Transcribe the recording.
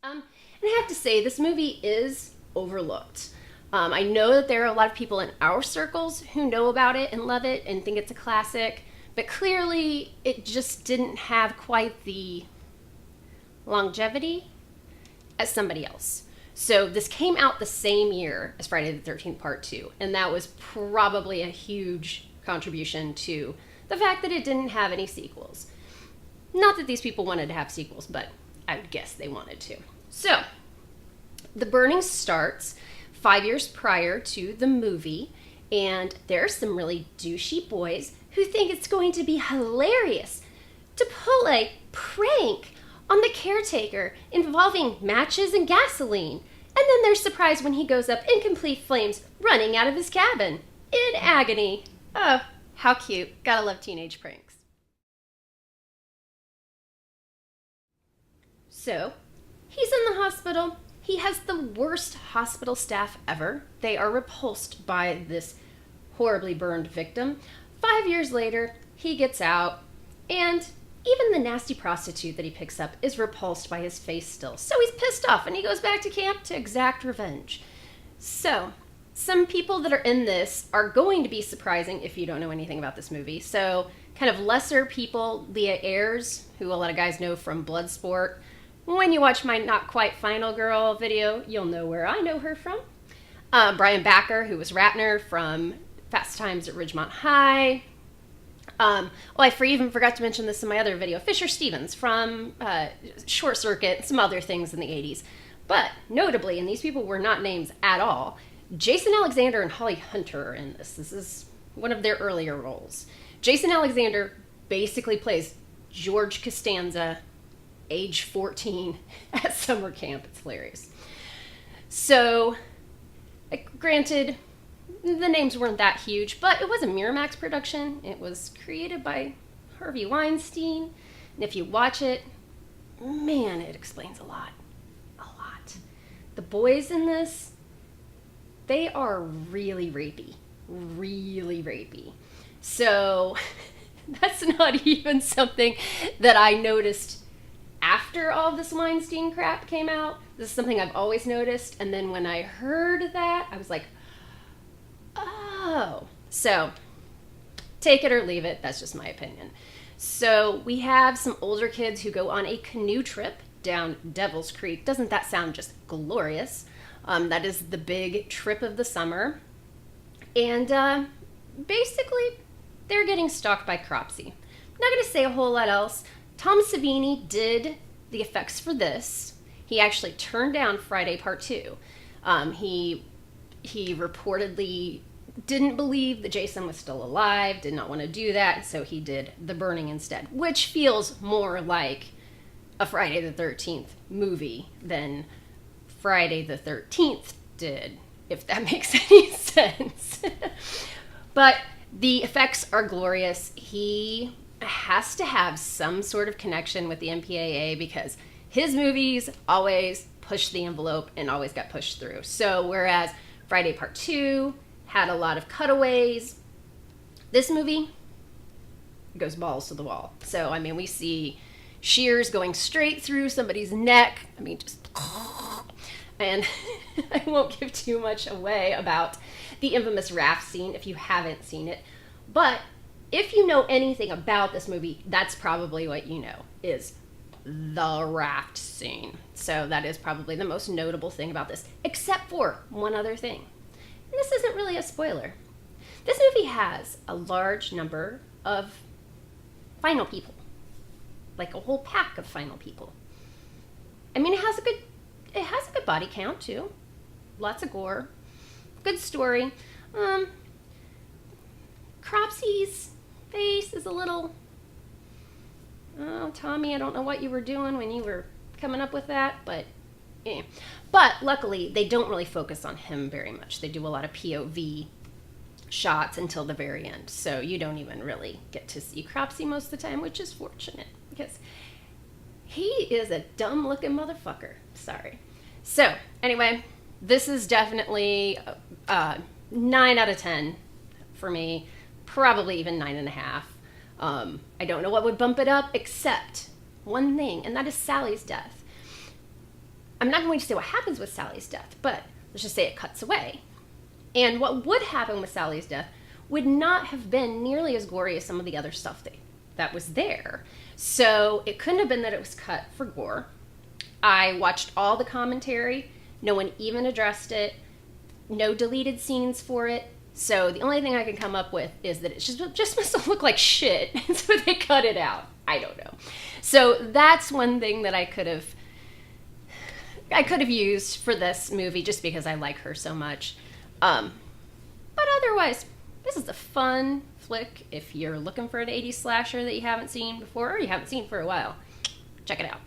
And I have to say, this movie is overlooked. I know that there are a lot of people in our circles who know about it and love it and think it's a classic, but clearly it just didn't have quite the longevity as somebody else. So this came out the same year as Friday the 13th Part 2, and that was probably a huge contribution to the fact that it didn't have any sequels. Not that these people wanted to have sequels, but I would guess they wanted to. So, the burning starts 5 years prior to the movie, and there are some really douchey boys who think it's going to be hilarious to pull a prank on the caretaker involving matches and gasoline. And then they're surprised when he goes up in complete flames, running out of his cabin in agony. Oh, how cute. Gotta love teenage pranks. So, he's in the hospital. He has the worst hospital staff ever. They are repulsed by this horribly burned victim. 5 years later, he gets out, and even the nasty prostitute that he picks up is repulsed by his face still. So he's pissed off, and he goes back to camp to exact revenge. So, some people that are in this are going to be surprising if you don't know anything about this movie. So, kind of lesser people, Leah Ayres, who a lot of guys know from Bloodsport. When you watch my Not Quite Final Girl video, you'll know where I know her from. Brian Backer, who was Ratner from Fast Times at Ridgemont High. I even forgot to mention this in my other video. Fisher Stevens from Short Circuit, some other things in the 80s. But notably, and these people were not names at all, Jason Alexander and Holly Hunter are in this. This is one of their earlier roles. Jason Alexander basically plays George Costanza, age 14, at summer camp. It's hilarious. So, granted, the names weren't that huge, but it was a Miramax production. It was created by Harvey Weinstein. And if you watch it, man, it explains a lot. A lot. The boys in this, they are really rapey. Really rapey. So, that's not even something that I noticed after all this Weinstein crap came out. This is something I've always noticed. And then when I heard that, I was like, oh. So, take it or leave it. That's just my opinion. So, we have some older kids who go on a canoe trip down Devil's Creek. Doesn't that sound just glorious? That is the big trip of the summer. And basically, they're getting stalked by Cropsey. I'm not going to say a whole lot else. Tom Savini did the effects for this. He actually turned down Friday Part 2. He reportedly didn't believe that Jason was still alive, did not want to do that, so he did The Burning instead, which feels more like a Friday the 13th movie than Friday the 13th did, if that makes any sense. But the effects are glorious. He has to have some sort of connection with the MPAA because his movies always pushed the envelope and always got pushed through. So whereas Friday Part 2 had a lot of cutaways, this movie goes balls to the wall. So, I mean, we see shears going straight through somebody's neck. I mean, just... And I won't give too much away about the infamous raft scene if you haven't seen it. But if you know anything about this movie, that's probably what you know, is the raft scene. So that is probably the most notable thing about this, except for one other thing. And this isn't really a spoiler. This movie has a large number of final people. Like a whole pack of final people. I mean, it has a good body count, too. Lots of gore. Good story. Cropsey's face is a little... Oh, Tommy, I don't know what you were doing when you were coming up with that, but... Eh. But luckily, they don't really focus on him very much. They do a lot of POV shots until the very end, so you don't even really get to see Cropsey most of the time, which is fortunate, because he is a dumb-looking motherfucker. Sorry. So, anyway, this is definitely 9 out of 10 for me. Probably even 9.5. I don't know what would bump it up, except one thing, and that is Sally's death. I'm not going to say what happens with Sally's death, but let's just say it cuts away. And what would happen with Sally's death would not have been nearly as gory as some of the other stuff that was there. So it couldn't have been that it was cut for gore. I watched all the commentary. No one even addressed it. No deleted scenes for it. So the only thing I can come up with is that it just must have looked like shit, and so they cut it out. I don't know. So that's one thing that I could have used for this movie, just because I like her so much. But otherwise, this is a fun flick if you're looking for an 80s slasher that you haven't seen before or you haven't seen for a while. Check it out.